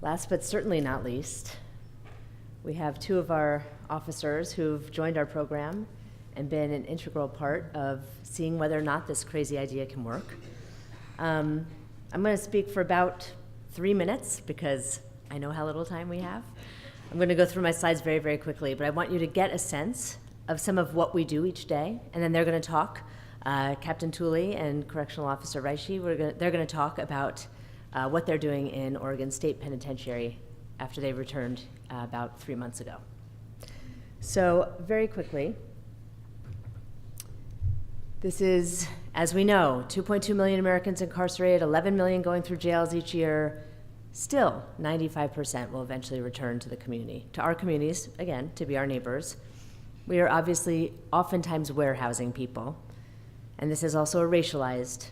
Last but certainly not least, we have two of our officers who've joined our program and been an integral part of seeing whether or not this crazy idea can work. I'm going to speak for about 3 minutes because I know how little time we have. I'm going to go through my slides very, very quickly, but I want you to get a sense of some of what we do each day, and then they're going to talk. Captain Tooley and Correctional Officer Reishi, they're going to talk about what they're doing in Oregon State Penitentiary after they returned about 3 months ago. So very quickly, this is, as we know, 2.2 million Americans incarcerated, 11 million going through jails each year. Still, 95% will eventually return to the community, to our communities, again, to be our neighbors. We are obviously oftentimes warehousing people, and this is also a racialized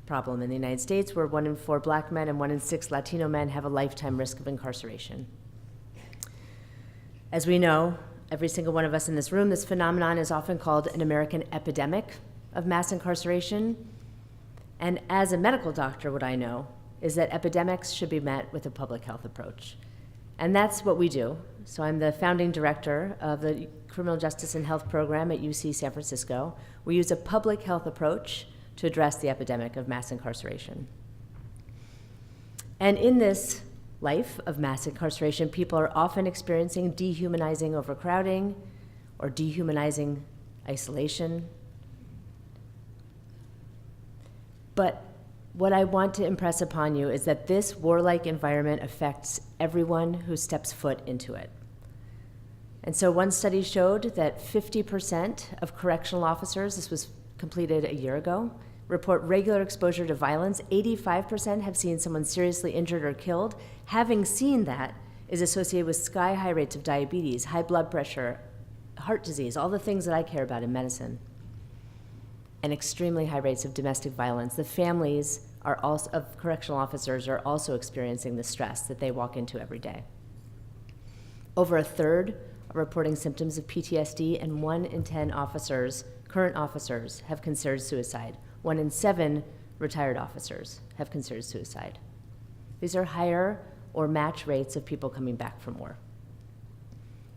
problem in the United States, where 1 in 4 Black men and 1 in 6 Latino men have a lifetime risk of incarceration. As we know, every single one of us in this room, this phenomenon is often called an American epidemic of mass incarceration. And as a medical doctor, what I know is that epidemics should be met with a public health approach. And that's what we do. So I'm the founding director of the Criminal Justice and Health Program at UC San Francisco. We use a public health approach to address the epidemic of mass incarceration. And in this life of mass incarceration, people are often experiencing dehumanizing overcrowding or dehumanizing isolation. But what I want to impress upon you is that this warlike environment affects everyone who steps foot into it. And so one study showed that 50% of correctional officers, this was completed a year ago, report regular exposure to violence. 85% have seen someone seriously injured or killed. Having seen that is associated with sky-high rates of diabetes, high blood pressure, heart disease, all the things that I care about in medicine, and extremely high rates of domestic violence. The families of correctional officers are also experiencing the stress that they walk into every day. Over a third are reporting symptoms of PTSD, and 1 in 10 officers, current officers, have considered suicide. 1 in 7 retired officers have considered suicide. These are higher or match rates of people coming back from war.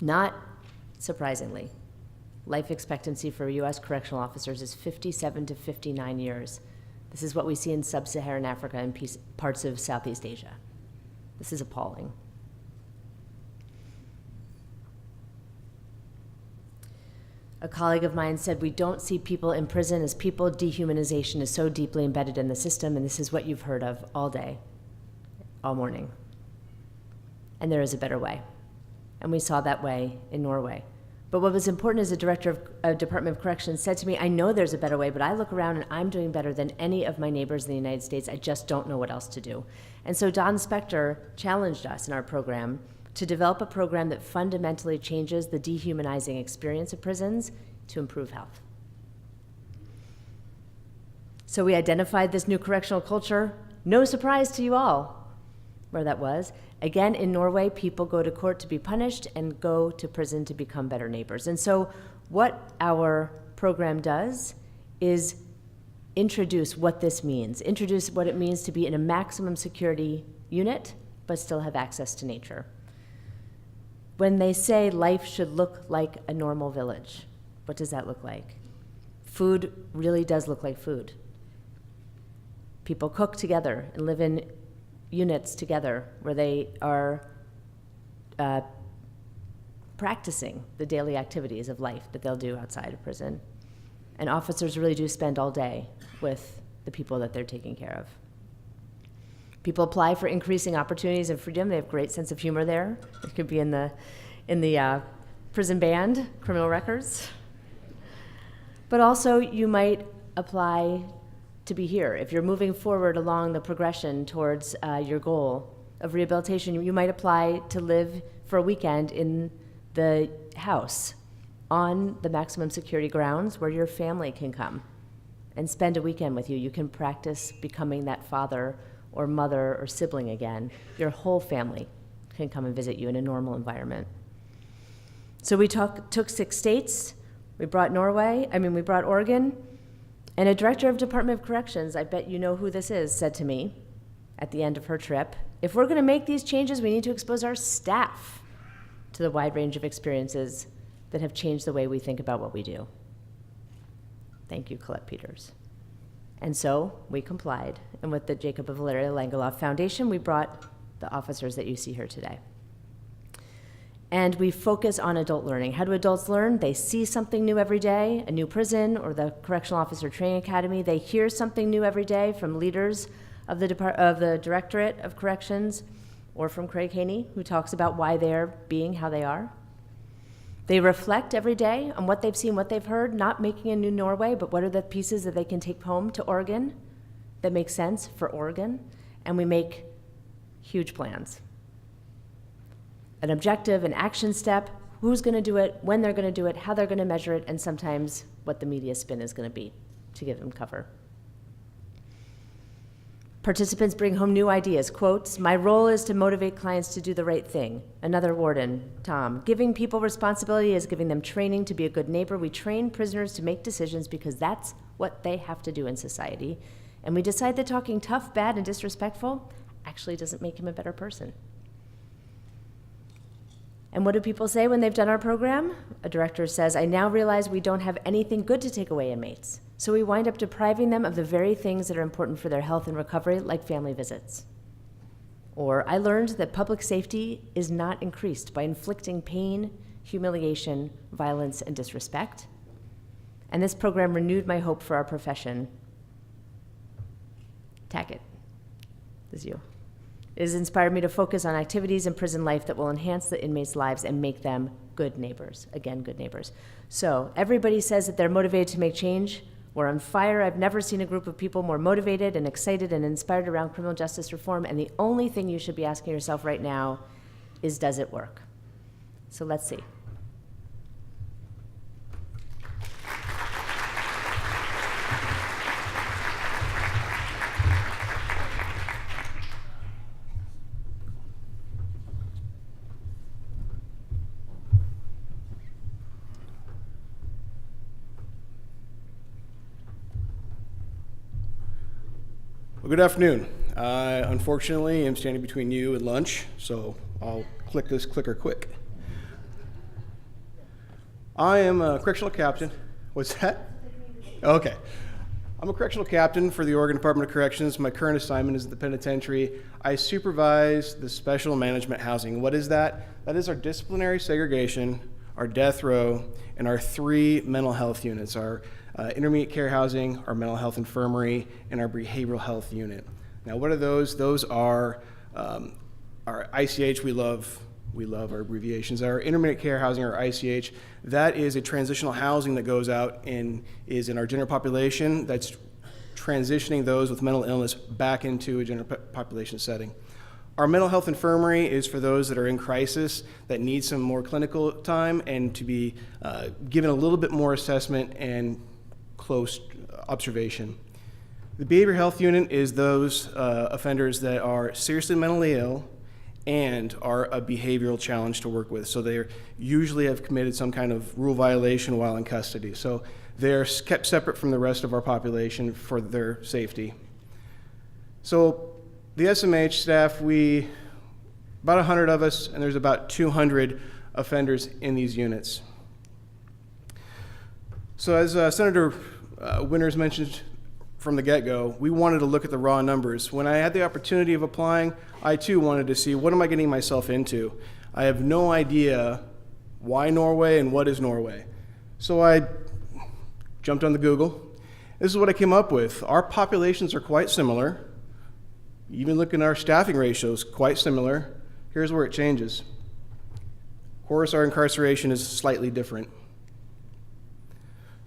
Not surprisingly, life expectancy for U.S. correctional officers is 57 to 59 years. This is what we see in sub-Saharan Africa and parts of Southeast Asia. This is appalling. A colleague of mine said, we don't see people in prison as people. Dehumanization is so deeply embedded in the system, and this is what you've heard of all day, all morning. And there is a better way. And we saw that way in Norway. But what was important is the director of Department of Corrections said to me, I know there's a better way, but I look around and I'm doing better than any of my neighbors in the United States. I just don't know what else to do. And so Don Spector challenged us in our program to develop a program that fundamentally changes the dehumanizing experience of prisons to improve health. So we identified this new correctional culture. No surprise to you all where that was. Again, in Norway, people go to court to be punished and go to prison to become better neighbors. And so what our program does is introduce what this means, introduce what it means to be in a maximum security unit, but still have access to nature. When they say life should look like a normal village, what does that look like? Food really does look like food. People cook together and live in units together where they are practicing the daily activities of life that they'll do outside of prison. And officers really do spend all day with the people that they're taking care of. People apply for increasing opportunities and freedom. They have great sense of humor there. It could be in the prison band, criminal records. But also you might apply to be here. If you're moving forward along the progression towards your goal of rehabilitation, you might apply to live for a weekend in the house on the maximum security grounds where your family can come and spend a weekend with you. You can practice becoming that father or mother or sibling again. Your whole family can come and visit you in a normal environment. So we took 6 states. We brought Oregon, and a director of Department of Corrections, I bet you know who this is, said to me at the end of her trip, if we're going to make these changes, we need to expose our staff to the wide range of experiences that have changed the way we think about what we do. Thank you, Colette Peters. And so we complied. And with the Jacob and Valeria Langeloff Foundation, we brought the officers that you see here today. And we focus on adult learning. How do adults learn? They see something new every day, a new prison or the Correctional Officer Training Academy. They hear something new every day from leaders of the Directorate of Corrections or from Craig Haney, who talks about why they're being how they are. They reflect every day on what they've seen, what they've heard, not making a new Norway, but what are the pieces that they can take home to Oregon that make sense for Oregon, and we make huge plans. An objective, an action step, who's going to do it, when they're going to do it, how they're going to measure it, and sometimes what the media spin is going to be to give them cover. Participants bring home new ideas. Quotes, "My role is to motivate clients to do the right thing." Another warden, Tom, "Giving people responsibility is giving them training to be a good neighbor. We train prisoners to make decisions because that's what they have to do in society. And we decide that talking tough, bad, and disrespectful actually doesn't make him a better person." And what do people say when they've done our program? A director says, "I now realize we don't have anything good to take away inmates. So we wind up depriving them of the very things that are important for their health and recovery, like family visits." Or, "I learned that public safety is not increased by inflicting pain, humiliation, violence, and disrespect. And this program renewed my hope for our profession." Tackett, this is you. "It has inspired me to focus on activities in prison life that will enhance the inmates' lives and make them good neighbors." Again, good neighbors. So everybody says that they're motivated to make change. We're on fire. I've never seen a group of people more motivated and excited and inspired around criminal justice reform. And the only thing you should be asking yourself right now is, does it work? So let's see. Well, good afternoon. I unfortunately am standing between you and lunch, so I'll click this clicker quick. I am a correctional captain. What's that? Okay. I'm a correctional captain for the Oregon Department of Corrections. My current assignment is at the Penitentiary. I supervise the special management housing. What is that? That is our disciplinary segregation, our death row, and our 3 mental health units, our intermediate care housing, our mental health infirmary, and our behavioral health unit. Now, what are those? Those are our ICH. We love our abbreviations. Our intermediate care housing, or ICH, that is a transitional housing that goes out and is in our general population that's transitioning those with mental illness back into a general population setting. Our mental health infirmary is for those that are in crisis, that need some more clinical time and to be given a little bit more assessment and close observation. The behavioral health unit is those offenders that are seriously mentally ill and are a behavioral challenge to work with. So they usually have committed some kind of rule violation while in custody. So they're kept separate from the rest of our population for their safety. So the SMH staff, about 100 of us, and there's about 200 offenders in these units. So as Senator Winters mentioned from the get-go, we wanted to look at the raw numbers. When I had the opportunity of applying, I too wanted to see, what am I getting myself into? I have no idea why Norway and what is Norway. So I jumped on the Google. This is what I came up with. Our populations are quite similar. Even looking at our staffing ratios, quite similar. Here's where it changes. Of course, our incarceration is slightly different.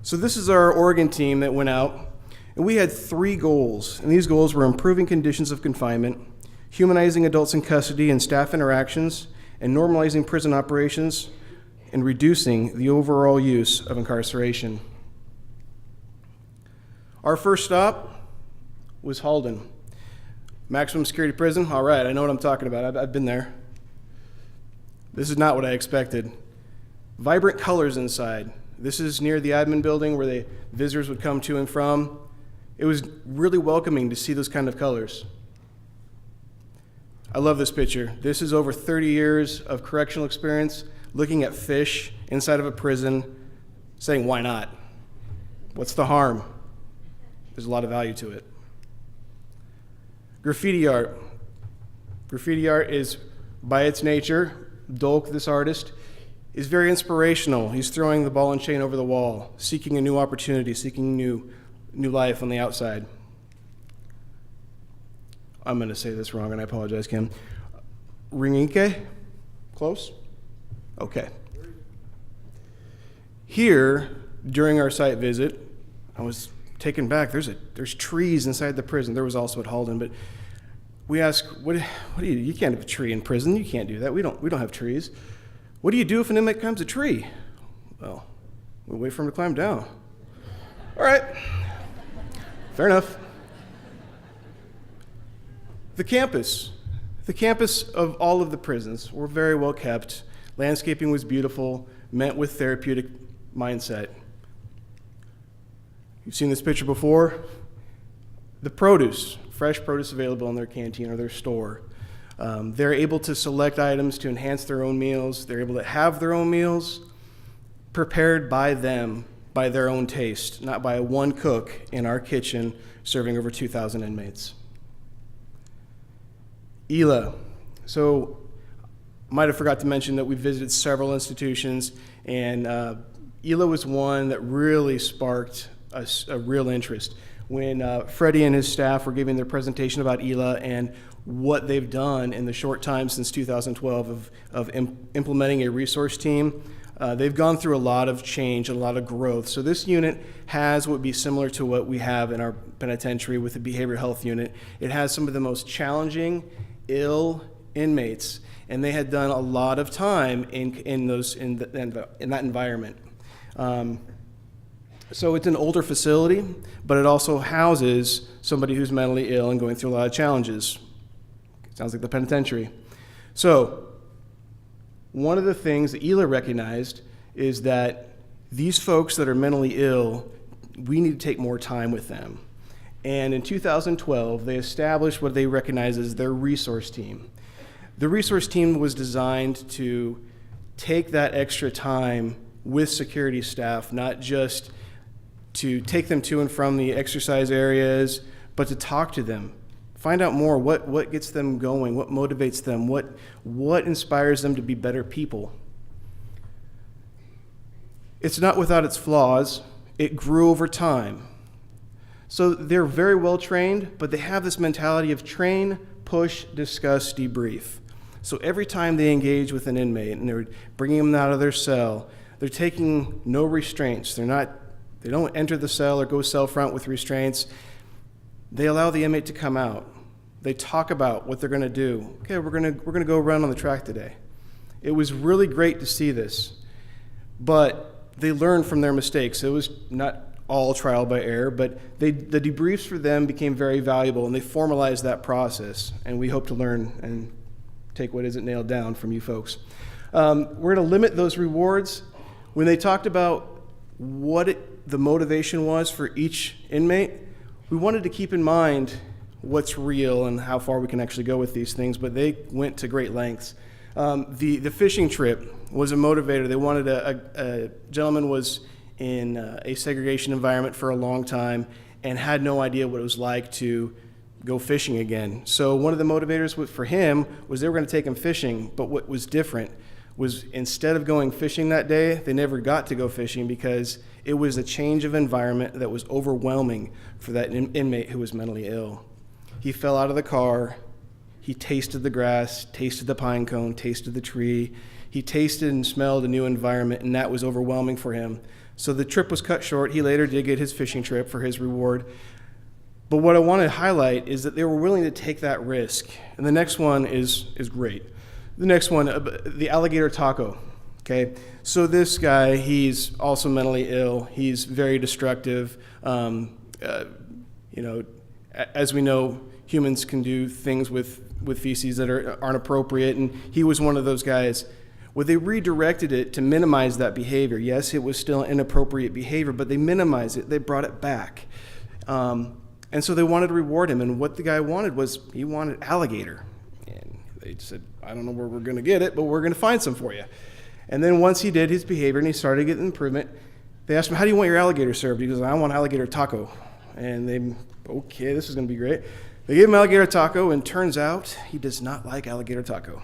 So this is our Oregon team that went out, and we had 3 goals, and these goals were improving conditions of confinement, humanizing adults in custody and staff interactions, and normalizing prison operations, and reducing the overall use of incarceration. Our first stop was Halden. Maximum security prison, all right, I know what I'm talking about. I've been there. This is not what I expected. Vibrant colors inside. This is near the admin building where the visitors would come to and from. It was really welcoming to see those kind of colors. I love this picture. This is over 30 years of correctional experience, looking at fish inside of a prison, saying, why not? What's the harm? There's a lot of value to it. Graffiti art. Graffiti art is, by its nature, Dolk, this artist, is very inspirational. He's throwing the ball and chain over the wall, seeking a new opportunity, seeking new life on the outside. I'm going to say this wrong, and I apologize, Kim. Ringinke? Close? Okay. Here, during our site visit, I was taken back. There's trees inside the prison. There was also at Halden, but we asked, what do you can't have a tree in prison. You can't do that. We don't have trees. What do you do if an inmate climbs a tree? Well, we wait for him to climb down. All right. Fair enough. The campus of all of the prisons were very well kept. Landscaping was beautiful, met with therapeutic mindset. You've seen this picture before. The produce, fresh produce available in their canteen or their store. They're able to select items to enhance their own meals. They're able to have their own meals prepared by them, by their own taste, not by one cook in our kitchen serving over 2,000 inmates. ELA. So, might have forgot to mention that we visited several institutions, and ELA was one that really sparked a real interest. When Freddie and his staff were giving their presentation about ELA and what they've done in the short time since 2012 of implementing a resource team, they've gone through a lot of change and a lot of growth. So this unit has what would be similar to what we have in our penitentiary with the behavioral health unit. It has some of the most challenging, ill inmates, and they had done a lot of time in that environment. So it's an older facility, but it also houses somebody who's mentally ill and going through a lot of challenges. Sounds like the penitentiary. So one of the things that ELA recognized is that these folks that are mentally ill, we need to take more time with them. And in 2012, they established what they recognize as their resource team. The resource team was designed to take that extra time with security staff, not just to take them to and from the exercise areas, but to talk to them. Find out more, what gets them going, what motivates them, what inspires them to be better people. It's not without its flaws. It grew over time. So they're very well trained, but they have this mentality of train, push, discuss, debrief. So every time they engage with an inmate and they're bringing them out of their cell, they're taking no restraints. They don't enter the cell or go cell front with restraints. They allow the inmate to come out. They talk about what they're going to do. Okay, we're going to go run on the track today. It was really great to see this, but they learned from their mistakes. It was not all trial by error, but the debriefs for them became very valuable, and they formalized that process, and we hope to learn and take what isn't nailed down from you folks. We're going to limit those rewards. When they talked about what the motivation was for each inmate, we wanted to keep in mind what's real and how far we can actually go with these things, but they went to great lengths. The fishing trip was a motivator. They wanted a gentleman was in a segregation environment for a long time and had no idea what it was like to go fishing again. So one of the motivators for him was they were going to take him fishing, but what was different was instead of going fishing that day, they never got to go fishing because it was a change of environment that was overwhelming for that inmate who was mentally ill. He fell out of the car. He tasted the grass, tasted the pine cone, tasted the tree. He tasted and smelled a new environment, and that was overwhelming for him. So the trip was cut short. He later did get his fishing trip for his reward. But what I want to highlight is that they were willing to take that risk. And the next one is great. The next one, the alligator taco. Okay, so this guy, he's also mentally ill. He's very destructive. As we know, humans can do things with feces that aren't appropriate, and he was one of those guys. Well, they redirected it to minimize that behavior. Yes, it was still inappropriate behavior, but they minimized it. They brought it back. And so they wanted to reward him, and what the guy wanted was he wanted alligator. And They said, I don't know where we're going to get it, but we're going to find some for you. And then once he did his behavior and he started getting improvement, they asked him, how do you want your alligator served? He goes, I want alligator taco. And they, okay, this is going to be great. They gave him alligator taco, and turns out he does not like alligator taco.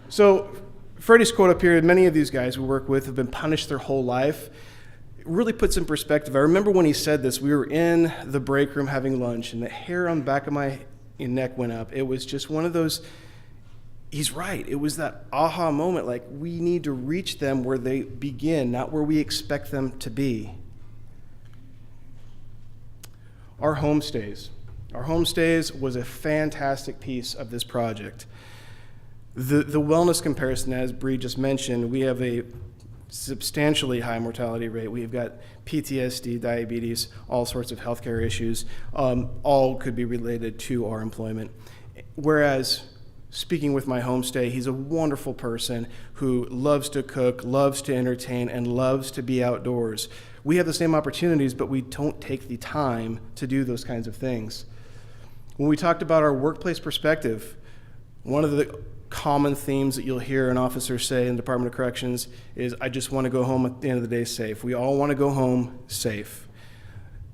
So Freddie's quote up here, many of these guys we work with have been punished their whole life. It really puts in perspective. I remember when he said this, we were in the break room having lunch, and the hair on the back of my neck went up. It was just one of those, he's right. It was that aha moment, like we need to reach them where they begin, not where we expect them to be. Our homestays. Our homestays was a fantastic piece of this project. The wellness comparison, as Bree just mentioned, we have a substantially high mortality rate. We've got PTSD, diabetes, all sorts of healthcare issues. All could be related to our employment. Whereas, speaking with my homestay, he's a wonderful person who loves to cook, loves to entertain, and loves to be outdoors. We have the same opportunities, but we don't take the time to do those kinds of things. When we talked about our workplace perspective, one of the common themes that you'll hear an officer say in the Department of Corrections is, I just want to go home at the end of the day safe. We all want to go home safe.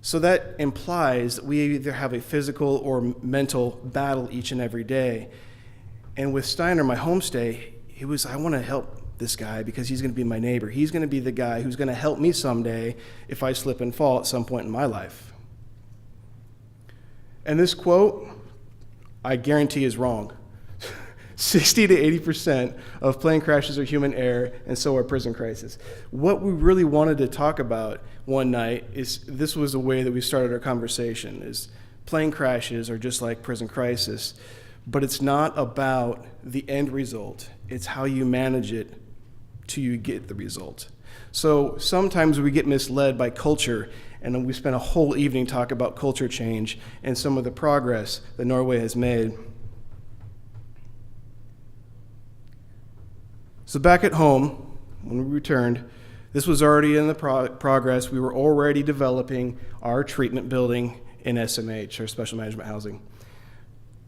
So that implies that we either have a physical or mental battle each and every day. And with Steiner, my homestay, he was, I want to help this guy because he's going to be my neighbor. He's going to be the guy who's going to help me someday if I slip and fall at some point in my life. And this quote, I guarantee, is wrong. 60 to 80% of plane crashes are human error, and so are prison crises. What we really wanted to talk about one night is, this was the way that we started our conversation, is plane crashes are just like prison crisis, but it's not about the end result. It's how you manage it till you get the result. So sometimes we get misled by culture, and then we spend a whole evening talking about culture change and some of the progress that Norway has made. So back at home, when we returned, this was already in the progress. We were already developing our treatment building in SMH, or Special Management Housing.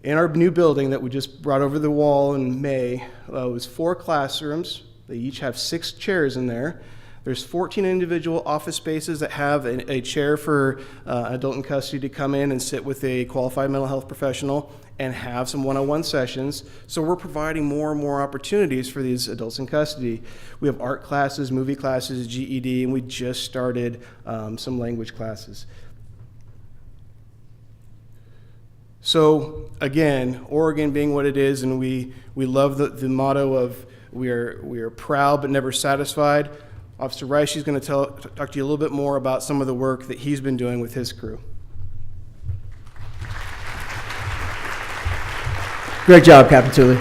In our new building that we just brought over the wall in May, it was 4 classrooms. They each have 6 chairs in there. There's 14 individual office spaces that have a chair for adult in custody to come in and sit with a qualified mental health professional and have some one-on-one sessions. So we're providing more and more opportunities for these adults in custody. We have art classes, movie classes, GED, and we just started some language classes. So again, Oregon being what it is, and we love the motto of we are proud but never satisfied. Officer Reich is going to talk to you a little bit more about some of the work that he's been doing with his crew. Great job, Captain Tooley.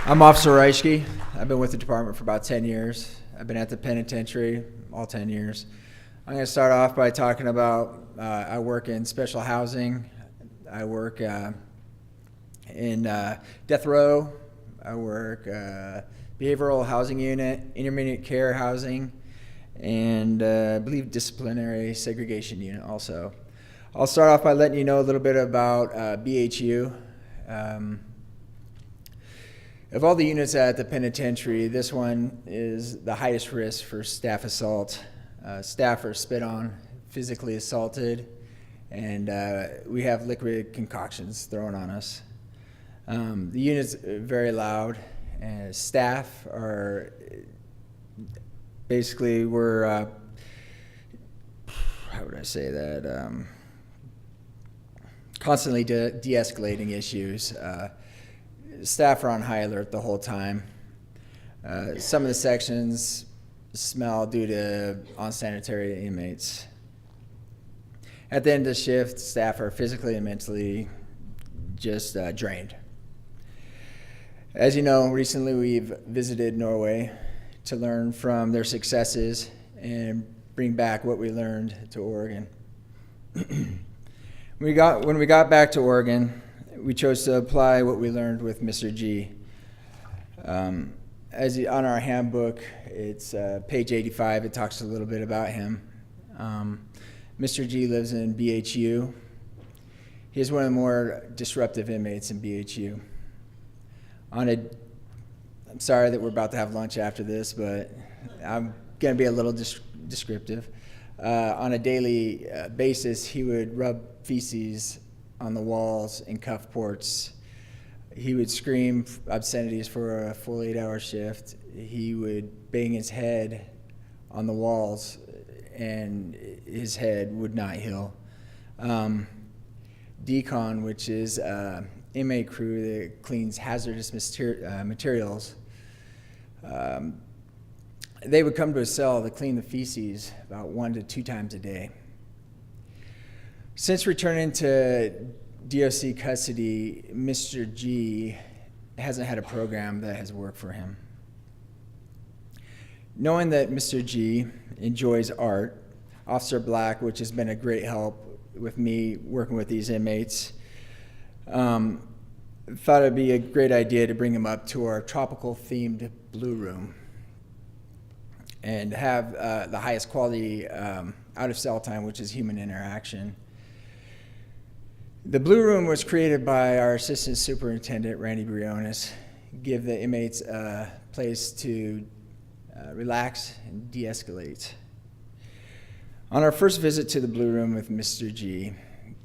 I'm Officer Reischke. I've been with the department for about 10 years. I've been at the penitentiary all 10 years. I'm going to start off by talking about I work in special housing. I work in death row. I work behavioral housing unit, intermediate care housing, and I believe disciplinary segregation unit also. I'll start off by letting you know a little bit about BHU. Of all the units at the penitentiary, this one is the highest risk for staff assault. Staff are spit on, physically assaulted, and we have liquid concoctions thrown on us. The unit's very loud, and staff are basically, we're, how would I say that, constantly de-escalating issues. Staff are on high alert the whole time. Some of the sections smell due to unsanitary inmates. At the end of the shift, staff are physically and mentally just drained. As you know, recently we've visited Norway to learn from their successes and bring back what we learned to Oregon. When we got back to Oregon, we chose to apply what we learned with Mr. G. On our handbook, it's page 85. It talks a little bit about him. Mr. G lives in BHU. He is one of the more disruptive inmates in BHU. I'm sorry that we're about to have lunch after this, but I'm going to be a little descriptive. On a daily basis, he would rub feces on the walls and cuff ports. He would scream obscenities for a full 8-hour shift. He would bang his head on the walls, and his head would not heal. Decon, which is inmate crew that cleans hazardous materials, they would come to a cell to clean the feces about 1 to 2 times a day. Since returning to DOC custody, Mr. G hasn't had a program that has worked for him. Knowing that Mr. G enjoys art, Officer Black, which has been a great help with me working with these inmates, thought it'd be a great idea to bring him up to our tropical themed blue room and have the highest quality out of cell time, which is human interaction. The blue room was created by our assistant superintendent, Randy Briones, give the inmates a place to relax and de-escalate. On our first visit to the blue room with Mr. G,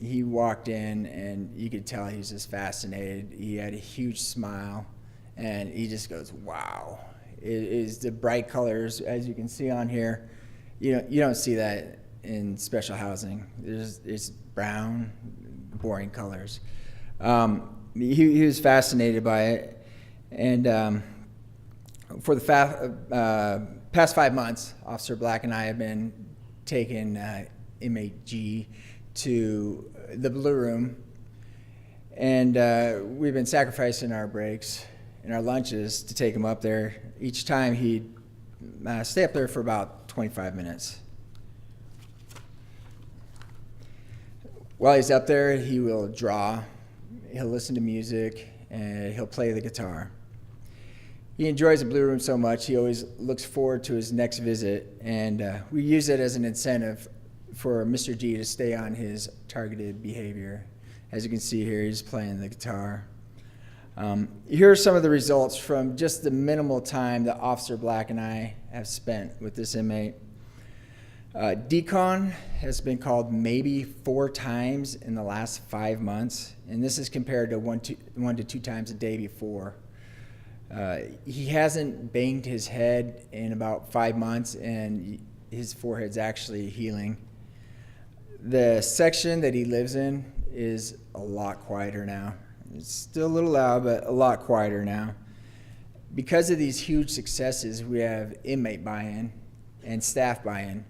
he walked in and you could tell he was just fascinated. He had a huge smile and he just goes, wow. It is the bright colors, as you can see on here. You don't see that in special housing. It's brown, boring colors. He was fascinated by it. And for the past 5 months, Officer Black and I have been taking inmate G to the blue room, and we've been sacrificing our breaks and our lunches to take him up there. Each time he'd stay up there for about 25 minutes. While he's up there, he will draw, he'll listen to music, and he'll play the guitar. He enjoys the blue room so much, he always looks forward to his next visit, and we use it as an incentive for Mr. G to stay on his targeted behavior. As you can see here, he's playing the guitar. Here are some of the results from just the minimal time that Officer Black and I have spent with this inmate. Decon has been called maybe 4 times in the last 5 months, and this is compared to 1 to 2 times a day before. He hasn't banged his head in about 5 months, and his forehead's actually healing. The section that he lives in is a lot quieter now. It's still a little loud, but a lot quieter now. Because of these huge successes, we have inmate buy-in and staff buy-in.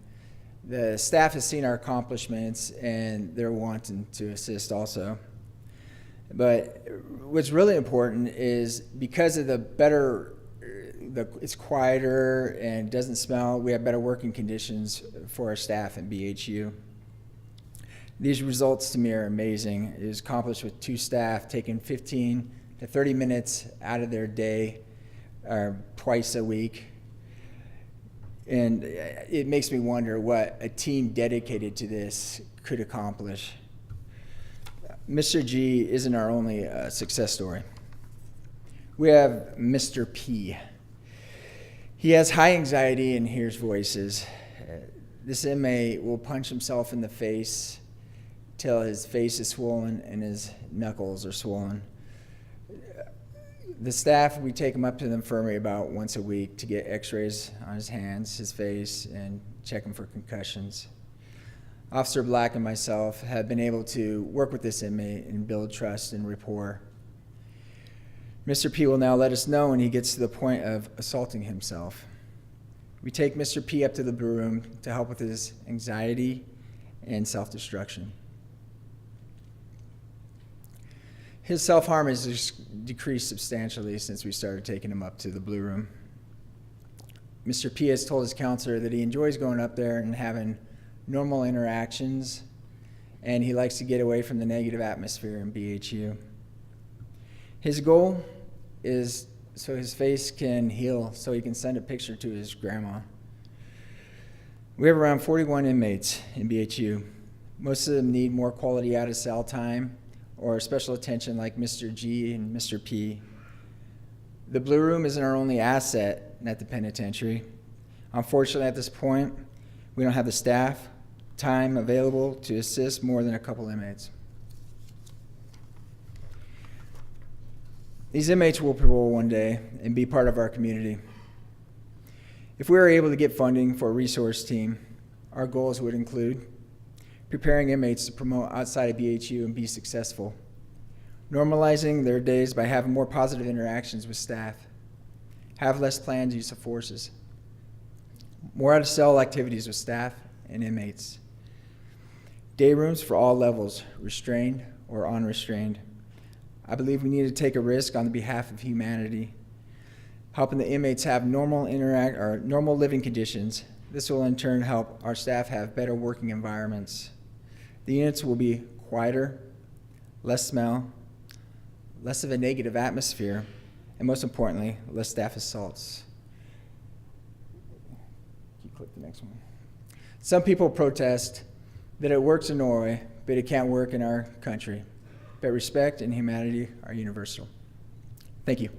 The staff has seen our accomplishments, and they're wanting to assist also. But what's really important is because of it's quieter and doesn't smell, we have better working conditions for our staff in BHU. These results to me are amazing. It is accomplished with 2 staff taking 15 to 30 minutes out of their day twice a week. And it makes me wonder what a team dedicated to this could accomplish. Mr. G isn't our only success story. We have Mr. P. He has high anxiety and hears voices. This inmate will punch himself in the face till his face is swollen and his knuckles are swollen. The staff, we take him up to the infirmary about once a week to get x-rays on his hands, his face, and check him for concussions. Officer Black and myself have been able to work with this inmate and build trust and rapport. Mr. P will now let us know when he gets to the point of assaulting himself. We take Mr. P up to the blue room to help with his anxiety and self-destruction. His self-harm has decreased substantially since we started taking him up to the blue room. Mr. P has told his counselor that he enjoys going up there and having normal interactions, and he likes to get away from the negative atmosphere in BHU. His goal is so his face can heal, so he can send a picture to his grandma. We have around 41 inmates in BHU. Most of them need more quality out of cell time, or special attention like Mr. G and Mr. P. The Blue Room isn't our only asset at the penitentiary. Unfortunately, at this point, we don't have the staff time available to assist more than a couple inmates. These inmates will parole one day and be part of our community. If we are able to get funding for a resource team, our goals would include preparing inmates to promote outside of BHU and be successful, normalizing their days by having more positive interactions with staff, have less planned use of forces, more out-of-cell activities with staff and inmates, day rooms for all levels, restrained or unrestrained. I believe we need to take a risk on the behalf of humanity, helping the inmates have normal living conditions. This will in turn help our staff have better working environments. The units will be quieter, less smell, less of a negative atmosphere, and most importantly, less staff assaults. You click the next one. Some people protest that it works in Norway, but it can't work in our country. But respect and humanity are universal. Thank you.